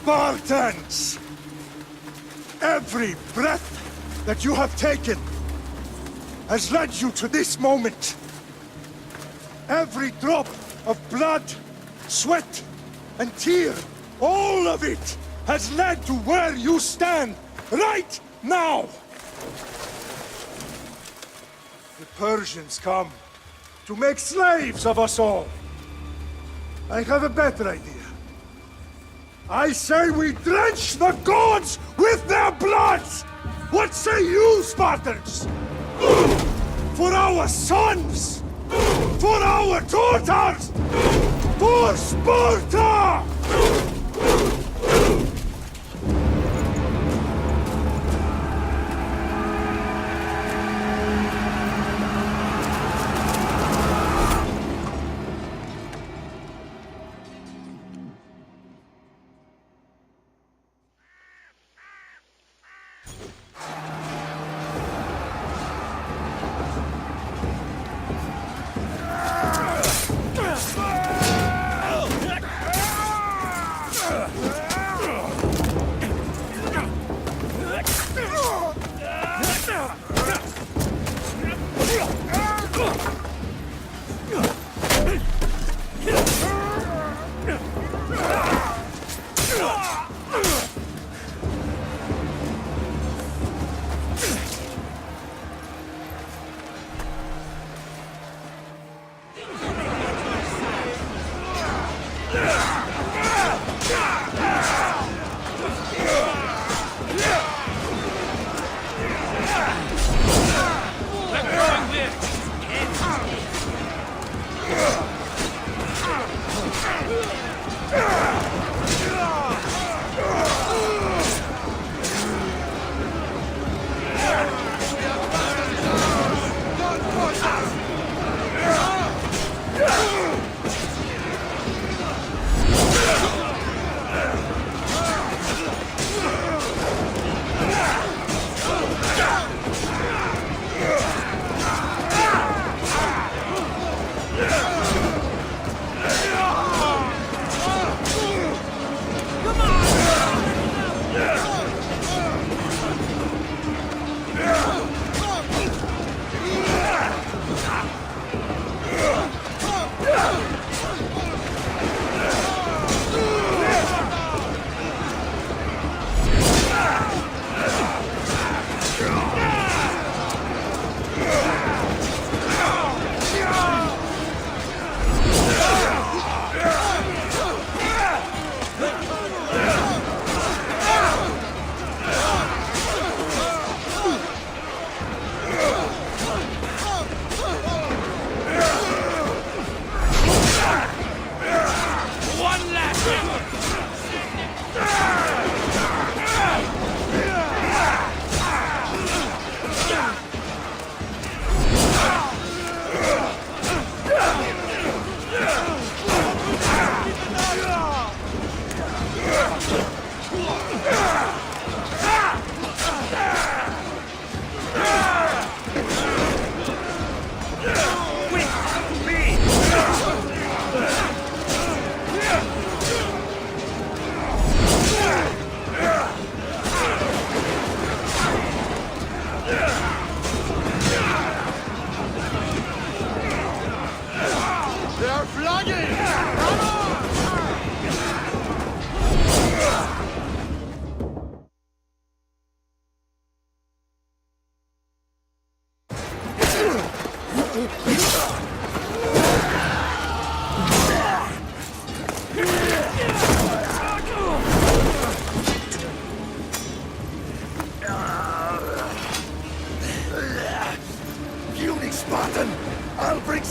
Spartans! Every breath that you have taken has led you to this moment. Every drop of blood, sweat, and tear, all of it has led to where you stand right now. The Persians come to make slaves of us all. I have a better idea. I say we drench the gods with their blood! What say you, Spartans? For our sons! For our daughters! For Sparta!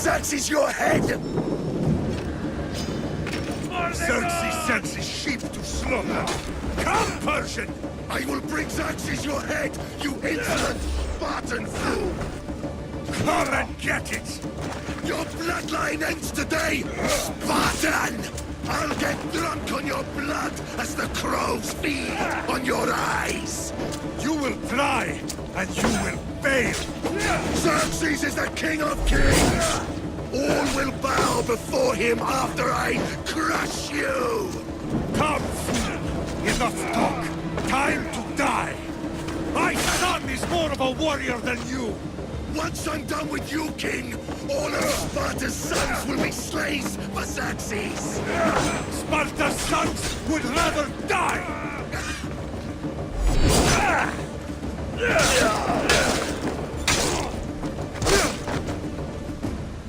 Xerxes your head! Xerxes sends his sheep to slaughter! Come, Persian! I will bring Xerxes your head, you insolent Spartan fool! Come and get it! Your bloodline ends today, Spartan! I'll get drunk on your blood as the crows feed on your eyes! You will try, and you will fail! Xerxes is the king of kings! All will bow before him after I crush you! Come, fool! Enough talk! Time to die! My son is more of a warrior than you! Once I'm done with you, King, all of Sparta's sons will be slaves for Xerxes! Sparta's sons would rather die!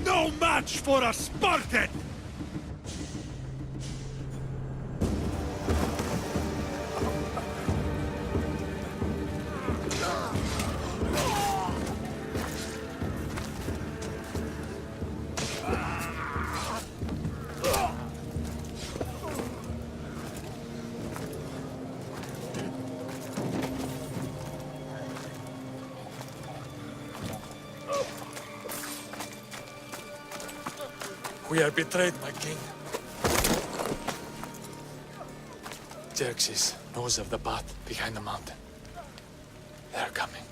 No match for a Spartan! We are betrayed, my king. Xerxes knows of the path behind the mountain. They're coming.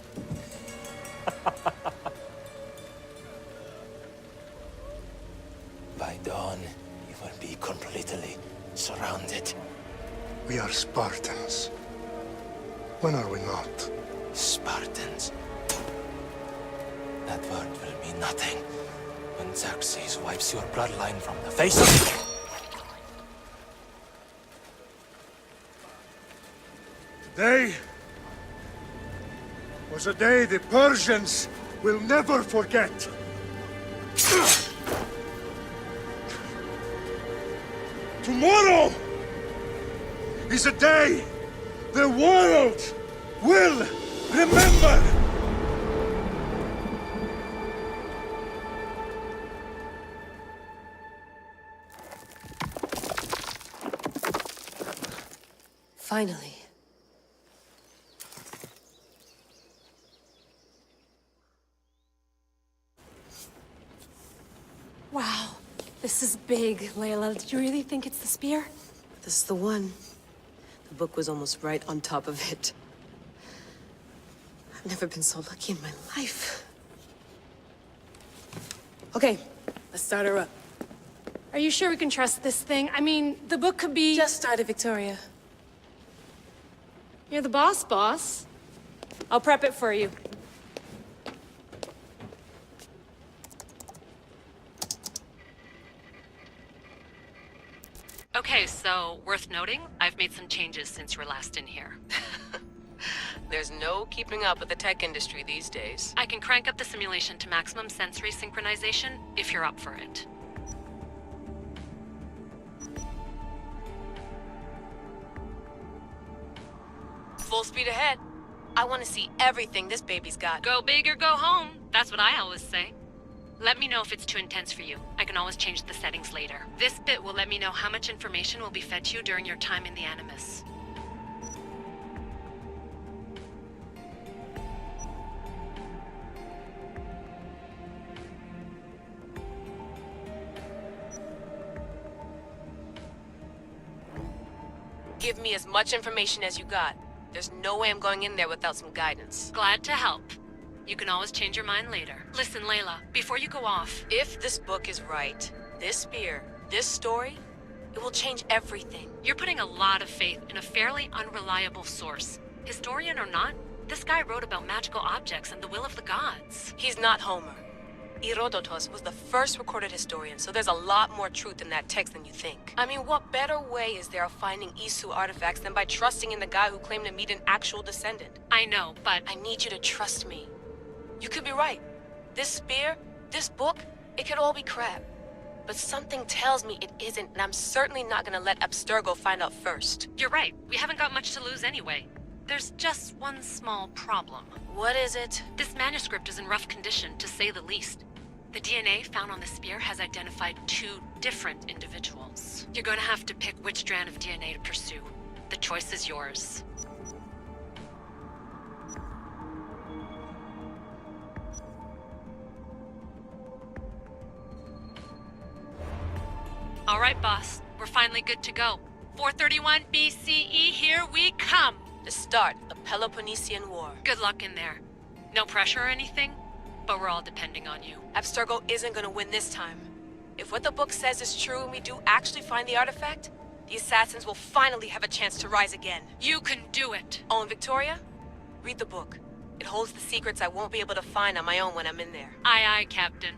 By dawn, you will be completely surrounded. We are Spartans. When are we not? Spartans. That word will mean nothing when Xerxes wipes your bloodline from the face of... Today was a day the Persians will never forget. Tomorrow is a day the world will remember. Finally. Wow, this is big, Layla. Did you really think it's the spear? This is the one. The book was almost right on top of it. I've never been so lucky in my life. Okay, let's start her up. Are you sure we can trust this thing? I mean, the book could be... Just started, Victoria. You're the boss. I'll prep it for you. Okay, so worth noting, I've made some changes since you were last in here. There's no keeping up with the tech industry these days. I can crank up the simulation to maximum sensory synchronization if you're up for it. Full speed ahead. I want to see everything this baby's got. Go big or go home. That's what I always say. Let me know if it's too intense for you. I can always change the settings later. This bit will let me know how much information will be fed to you during your time in the Animus. Give me as much information as you got. There's no way I'm going in there without some guidance. Glad to help. You can always change your mind later. Listen, Layla, before you go off... If this book is right, this spear, this story, it will change everything. You're putting a lot of faith in a fairly unreliable source. Historian or not, this guy wrote about magical objects and the will of the gods. He's not Homer. Herodotus was the first recorded historian, so there's a lot more truth in that text than you think. I mean, what better way is there of finding Isu artifacts than by trusting in the guy who claimed to meet an actual descendant? I know, but... I need you to trust me. You could be right. This spear, this book, it could all be crap. But something tells me it isn't, and I'm certainly not gonna let Abstergo find out first. You're right. We haven't got much to lose anyway. There's just one small problem. What is it? This manuscript is in rough condition, to say the least. The DNA found on the spear has identified 2 different individuals. You're going to have to pick which strand of DNA to pursue. The choice is yours. All right, boss. We're finally good to go. 431 BCE, here we come! The start of the Peloponnesian War. Good luck in there. No pressure or anything, but we're all depending on you. Abstergo isn't gonna win this time. If what the book says is true and we do actually find the artifact The assassins will finally have a chance to rise again. You can do it. Oh, and Victoria? Read the book. It holds the secrets I won't be able to find on my own when I'm in there. Aye, aye, Captain.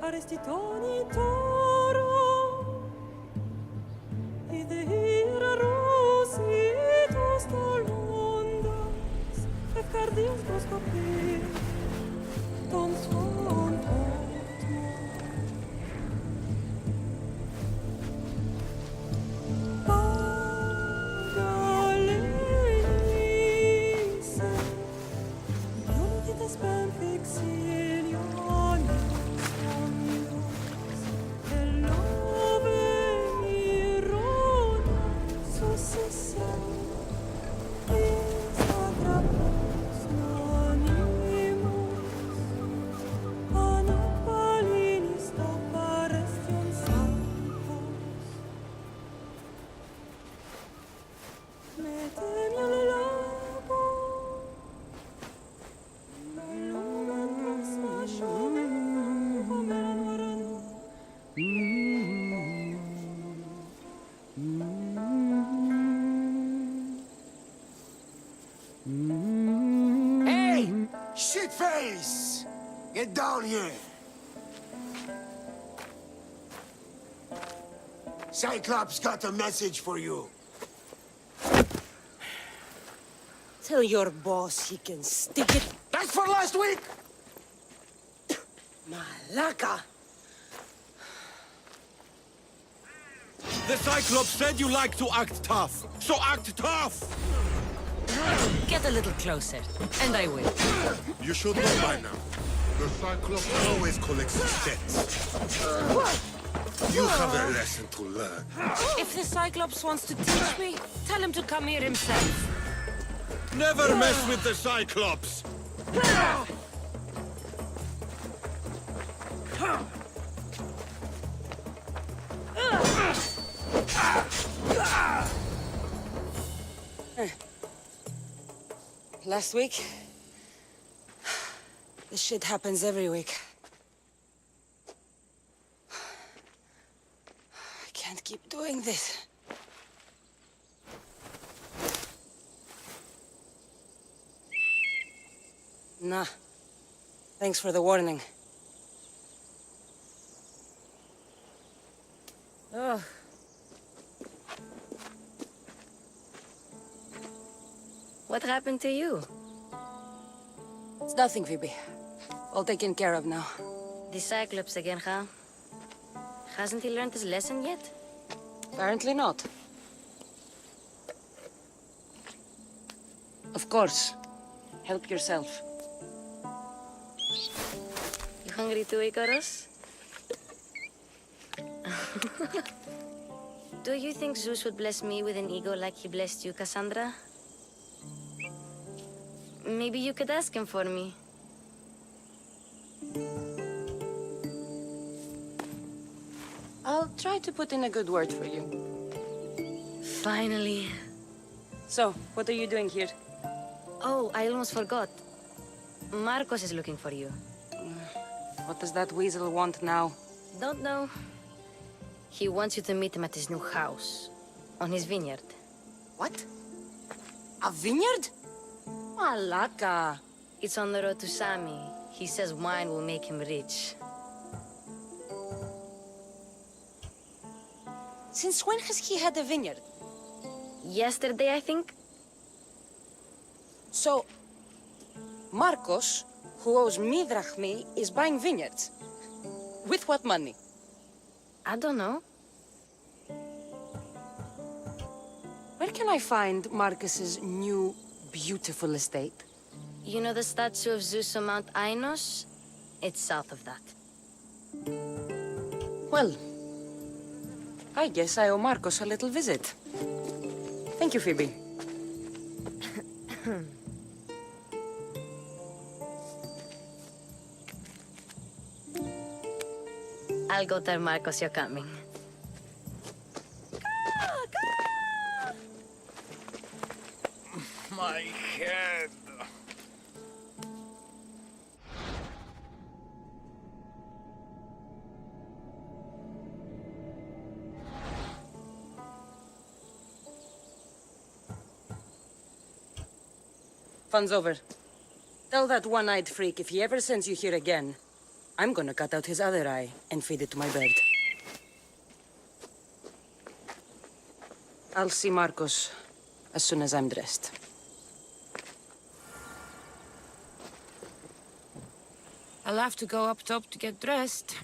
Arrestitoni toro I de hira rositos tolondas Efcardios proskopir Ton son Pagalenise Unitas ben fixilione Hey! Shitface! Get down here! Cyclops got a message for you. Tell your boss he can stick it. That's for last week! Malaka! The Cyclops said you like to act tough, so act tough! Get a little closer, and I will. You should know by now. The Cyclops always collects his debts. You have a lesson to learn. If the Cyclops wants to teach me, tell him to come here himself. Never mess with the Cyclops! Last week? This shit happens every week. I can't keep doing this. Nah. Thanks for the warning. Ugh. What happened to you? It's nothing, Phoebe. All taken care of now. The Cyclops again, huh? Hasn't he learned his lesson yet? Apparently not. Of course. Help yourself. You hungry too, Icarus? Do you think Zeus would bless me with an ego like he blessed you, Cassandra? Maybe you could ask him for me. I'll try to put in a good word for you. Finally. So, what are you doing here? Oh, I almost forgot. Marcos is looking for you. What does that weasel want now? Don't know. He wants you to meet him at his new house. On his vineyard. What? A vineyard? Malaka. It's on the road to Sami. He says wine will make him rich. Since when has he had a vineyard? Yesterday, I think? So, Marcos, who owes me drachmi, is buying vineyards. With what money? I don't know. Where can I find Marcus's new, beautiful estate? You know the statue of Zeus on Mount Ainos? It's south of that. Well, I guess I owe Marcos a little visit. Thank you, Phoebe. I'll go tell Marcos you're coming. My head. Fun's over. Tell that one-eyed freak if he ever sends you here again, I'm gonna cut out his other eye and feed it to my bird. I'll see Marcos as soon as I'm dressed. I'll have to go up top to get dressed.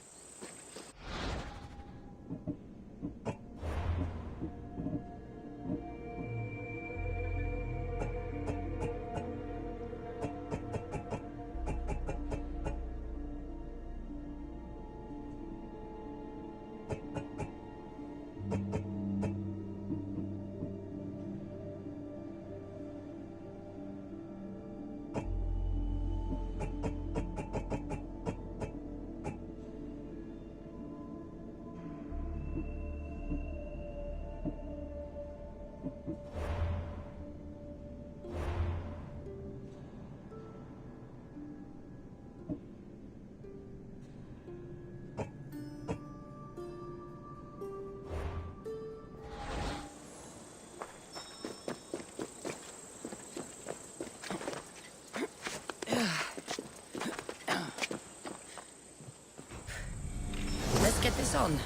Let's get this on.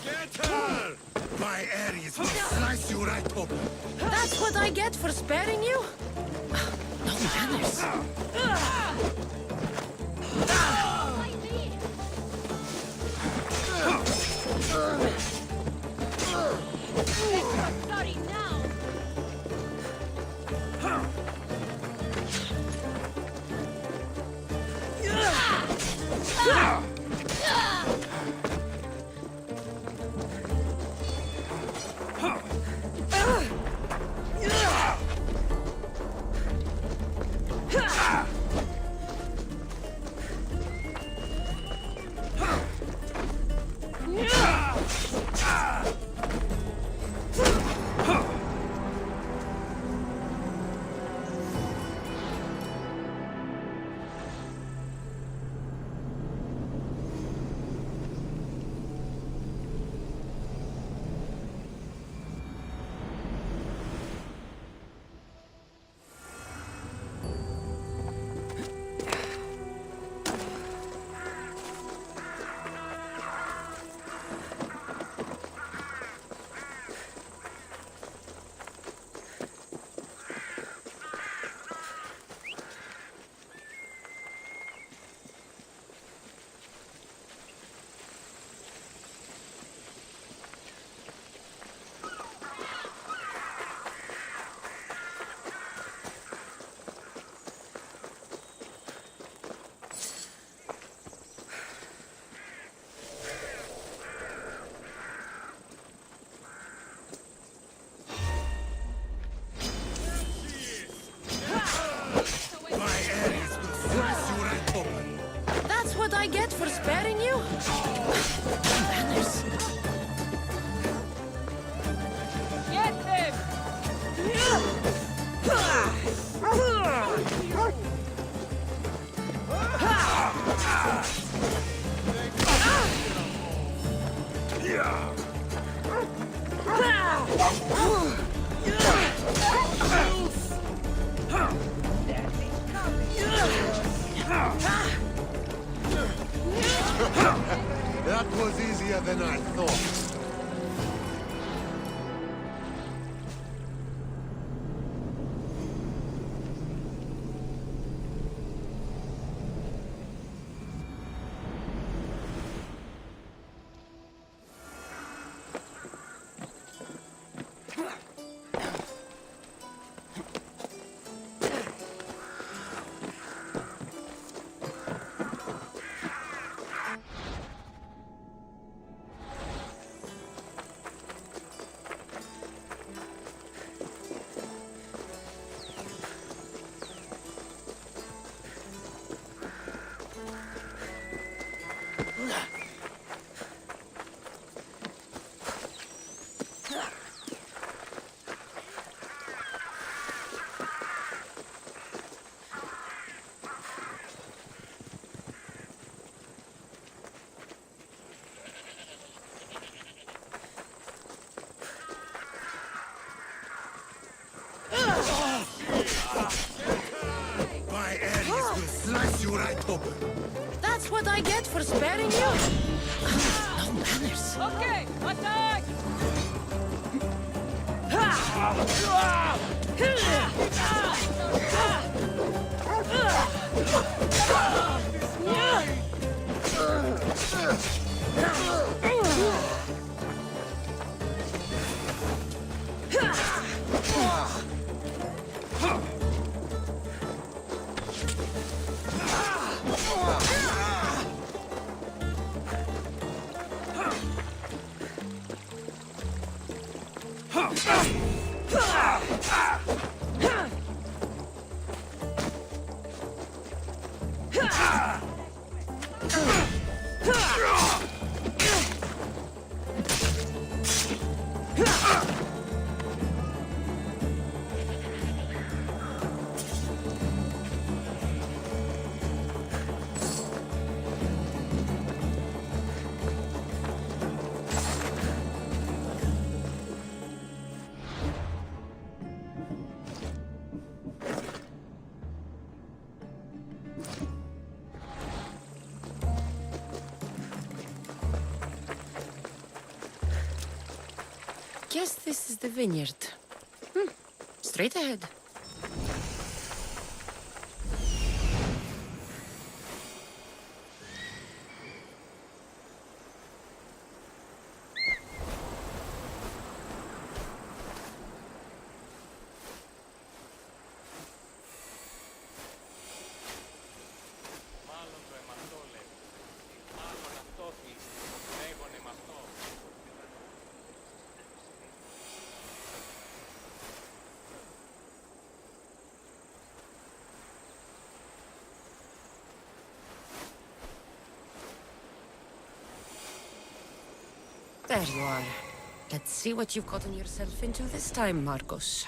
Get her! My Ares will slice you right open. That's what I get for sparing you? No manners. Sorry now. for sparing you? Manners. Get them! That was easier than I thought. My Ares will slice you right open. That's what I get for sparing you? No manners. Okay, attack! Guess this is the vineyard. Straight ahead. There you are. Let's see what you've gotten yourself into this time, Marcos.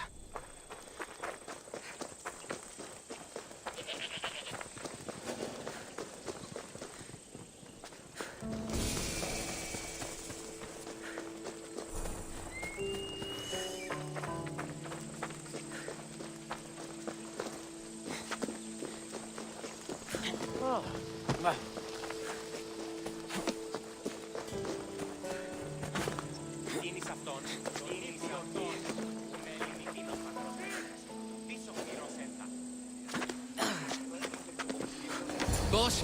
Boss,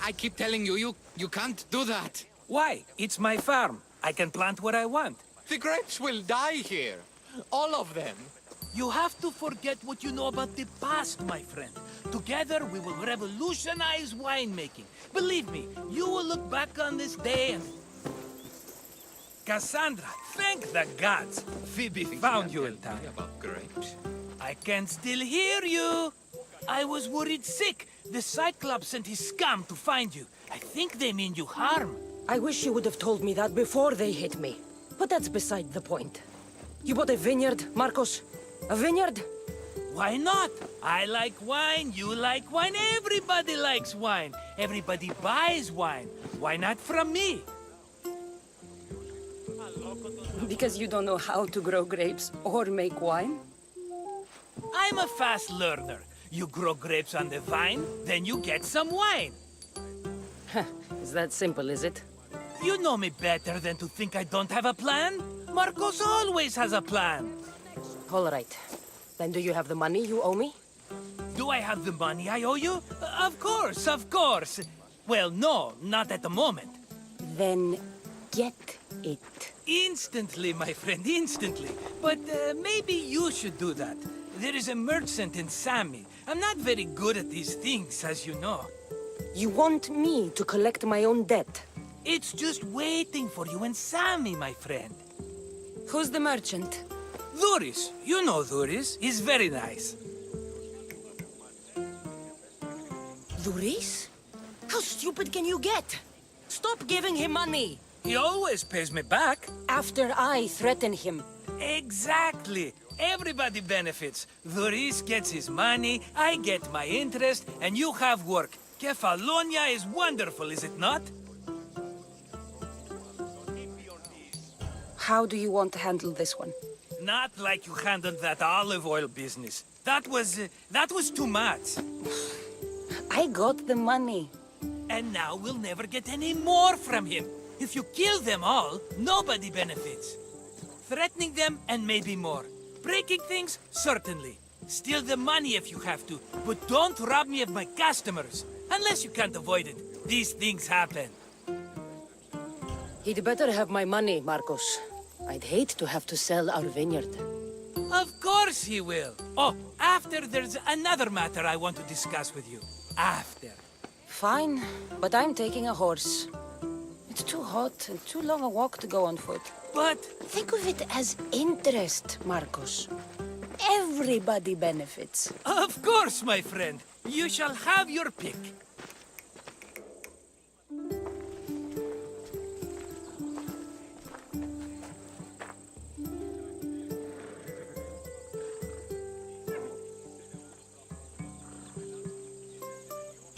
I keep telling you, you can't do that. Why? It's my farm. I can plant what I want. The grapes will die here. All of them. You have to forget what you know about the past, my friend. Together, we will revolutionize winemaking. Believe me, you will look back on this day and... Cassandra, thank the gods! Phoebe found you in time. About grapes. I can still hear you! I was worried sick. the Cyclops sent his scum to find you. I think they mean you harm. I wish you would have told me that before they hit me. But that's beside the point. You bought a vineyard, Marcos? A vineyard? Why not? I like wine, you like wine, everybody likes wine. Everybody buys wine. Why not from me? Because you don't know how to grow grapes or make wine? I'm a fast learner. You grow grapes on the vine, then you get some wine. Is that simple, is it? You know me better than to think I don't have a plan. Marcos always has a plan. All right. Then do you have the money you owe me? Do I have the money I owe you? Of course, of course. Well, no, not at the moment. Then get it. Instantly, my friend, instantly. But maybe you should do that. There is a merchant in Sami. I'm not very good at these things, as you know. You want me to collect my own debt? It's just waiting for you in Sami, my friend. Who's the merchant? Duris. You know Duris. He's very nice. Luis? How stupid can you get? Stop giving him money! He always pays me back. After I threaten him. Exactly. Everybody benefits. Duris gets his money, I get my interest, and you have work. Kefalonia is wonderful, is it not? How do you want to handle this one? Not like you handled that olive oil business. That was too much. I got the money. And now we'll never get any more from him. If you kill them all, nobody benefits. Threatening them, and maybe more. Breaking things, certainly. Steal the money if you have to, but don't rob me of my customers. Unless you can't avoid it. These things happen. He'd better have my money, Marcos. I'd hate to have to sell our vineyard. Of course he will. Oh, after there's another matter I want to discuss with you. After. Fine, but I'm taking a horse. It's too hot and too long a walk to go on foot. But think of it as interest, Marcos. Everybody benefits. of course, my friend. You shall have your pick.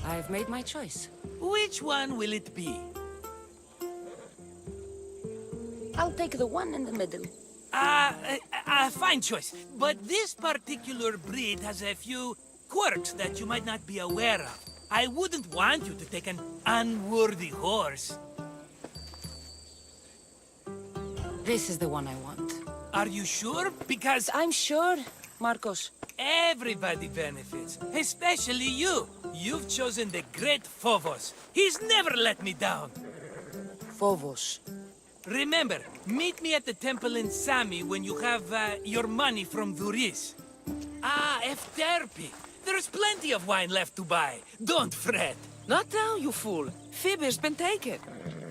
I've made my choice. Which one will it be? I'll take the one in the middle. Fine choice. But this particular breed has a few quirks that you might not be aware of. I wouldn't want you to take an unworthy horse. This is the one I want. Are you sure? Because I'm sure, Marcos. everybody benefits, especially you. You've chosen the great Phobos. He's never let me down. Phobos. Remember, meet me at the temple in Sami when you have your money from Duris. Ah, Efterpi. There's plenty of wine left to buy. Don't fret. Not now, you fool. Phoebe's been taken.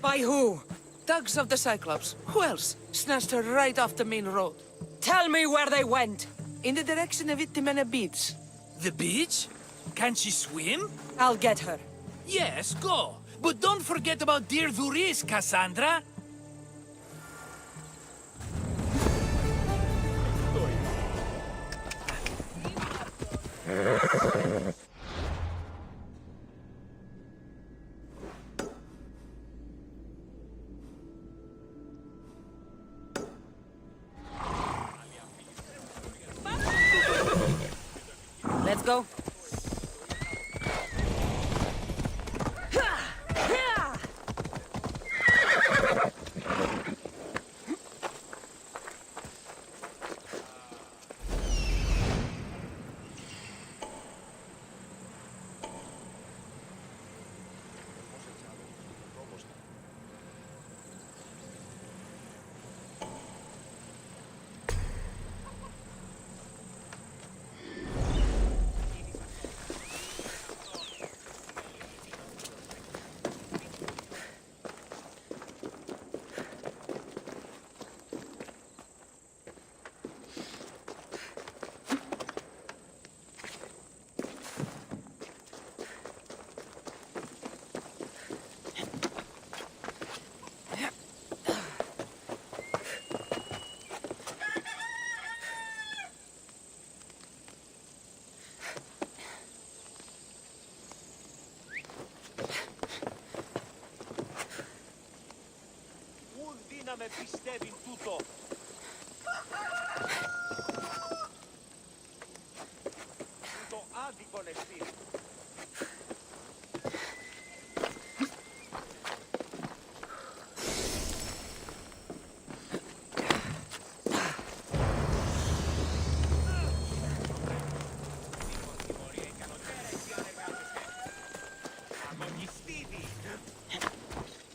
By who? Thugs of the Cyclops. Who else? Snatched her right off the main road. Tell me where they went. In the direction of Itimena Beach. The beach? Can she swim? I'll get her. Yes, go. But don't forget about dear Duris, Cassandra. Let's go. να με πιστεύει τούτο. Το άδικο εσύ.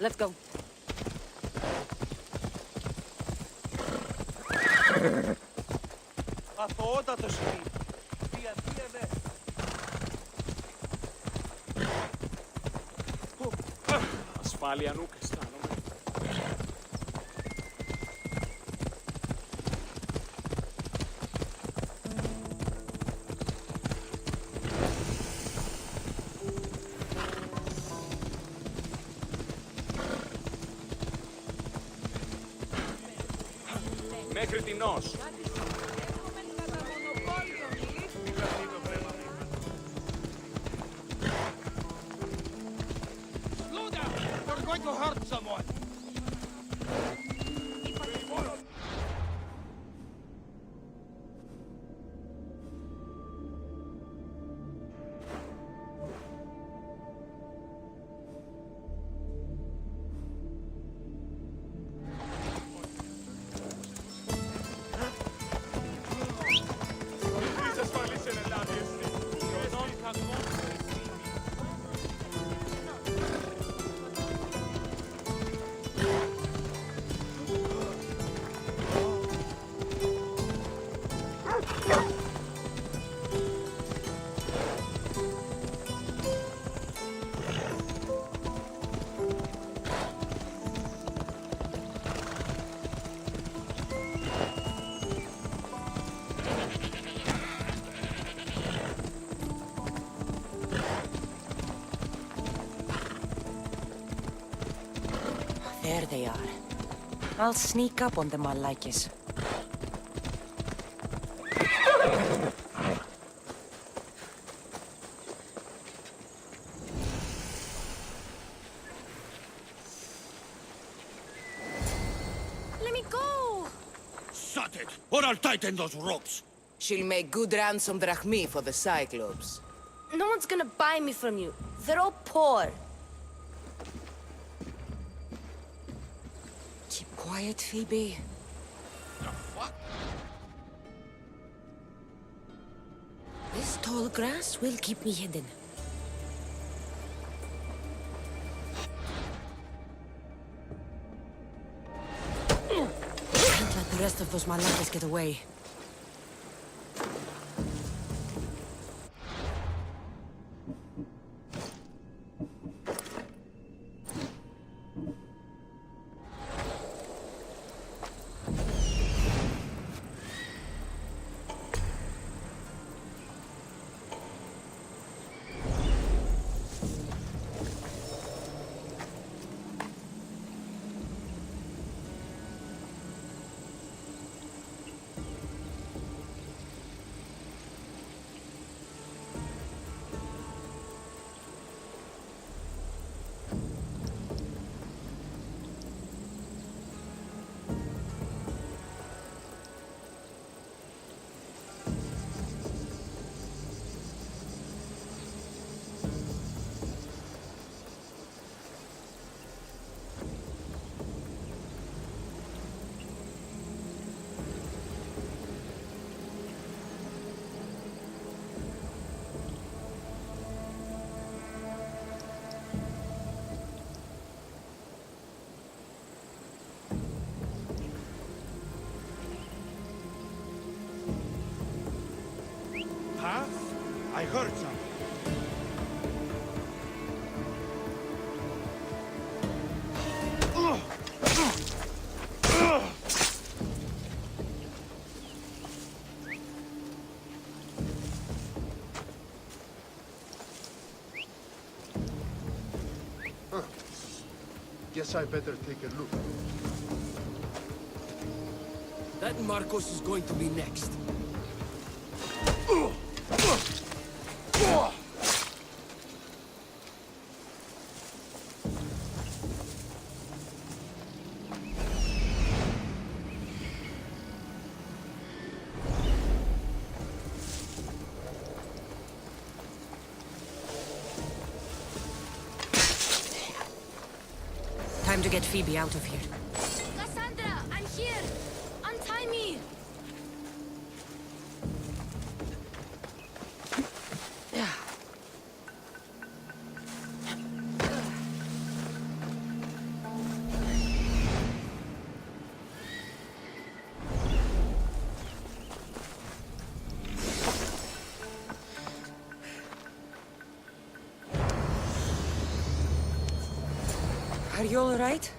Let's go. Αθωότατο σπίτι. Διαδίαμε. Ασφάλεια νουκ αισθάνομαι. Μέχρι την ως. Slow down! You're going to hurt someone! There they are. I'll sneak up on them, Malakis. Let me go! Shut it, or I'll tighten those ropes! She'll make good ransom drachmi for the Cyclops. No one's gonna buy me from you. They're all poor. Keep quiet, Phoebe. The fuck? This tall grass will keep me hidden. Can't let the rest of those Malakis get away. Huh? I heard something. Guess I better take a look. That Marcos is going to be next. Time to get Phoebe out of here. Cassandra, I'm here! Untie me! Are you all right?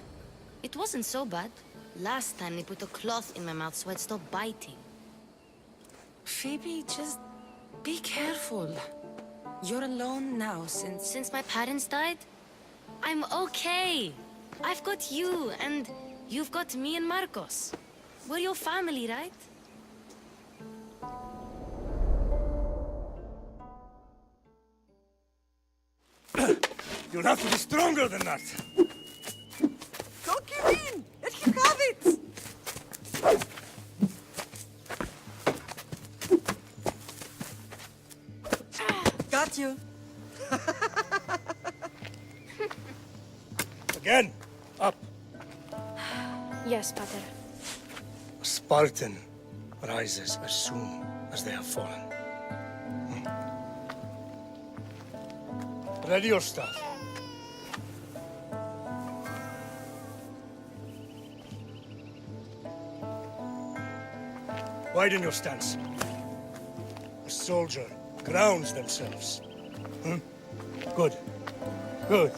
It wasn't so bad. Last time they put a cloth in my mouth so I'd stop biting. Phoebe, just be careful. You're alone now Since my parents died? I'm okay. I've got you, and you've got me and Marcos. We're your family, right? You'll have to be stronger than that. Don't give in! Let him have it! Got you. Again, up. Yes, Pater. A Spartan rises as soon as they have fallen. Ready your staff. Widen your stance. A soldier grounds themselves. Good. Good.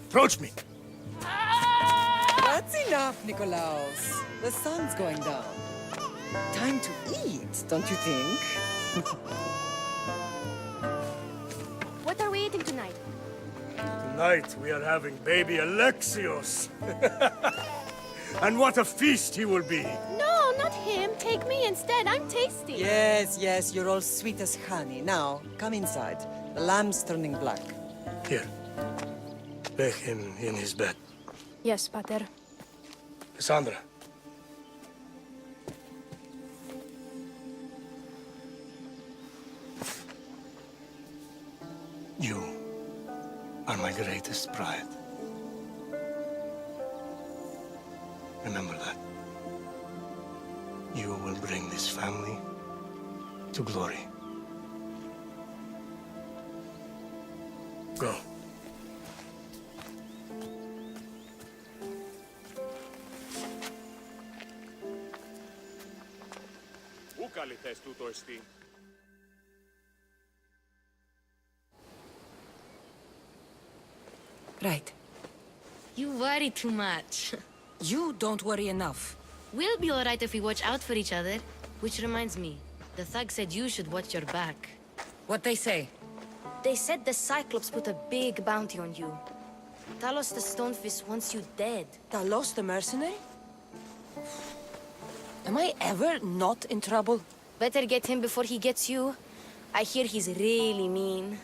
Approach me. That's enough, Nikolaos. The sun's going down. Time to eat, don't you think? What are we eating tonight? Tonight we are having baby Alexios. And what a feast he will be. No, not him. Take me instead. I'm tasty. Yes, yes, you're all sweet as honey. Now, come inside. The lamb's turning black. Here. Lay him in his bed. Yes, Pater. Cassandra. You are my greatest pride. Remember that. You will bring this family to glory. Go. Πού καλυθές τούτο εστί? Right. You worry too much. You don't worry enough. We'll be alright if we watch out for each other. Which reminds me, the thug said you should watch your back. What they say? They said the Cyclops put a big bounty on you. Talos the Stonefist wants you dead. Talos the mercenary? Am I ever not in trouble? Better get him before he gets you. I hear he's really mean.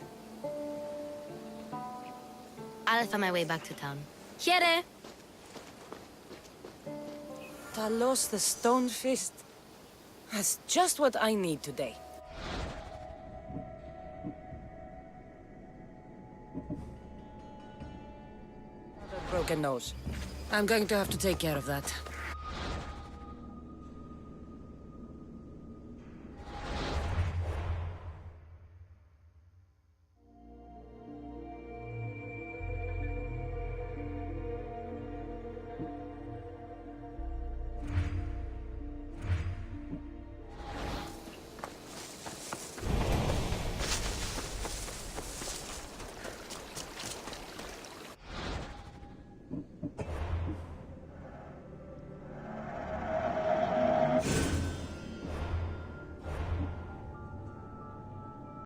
I'll find my way back to town. Here! Talos the Stonefist. That's just what I need today. Another broken nose. I'm going to have to take care of that.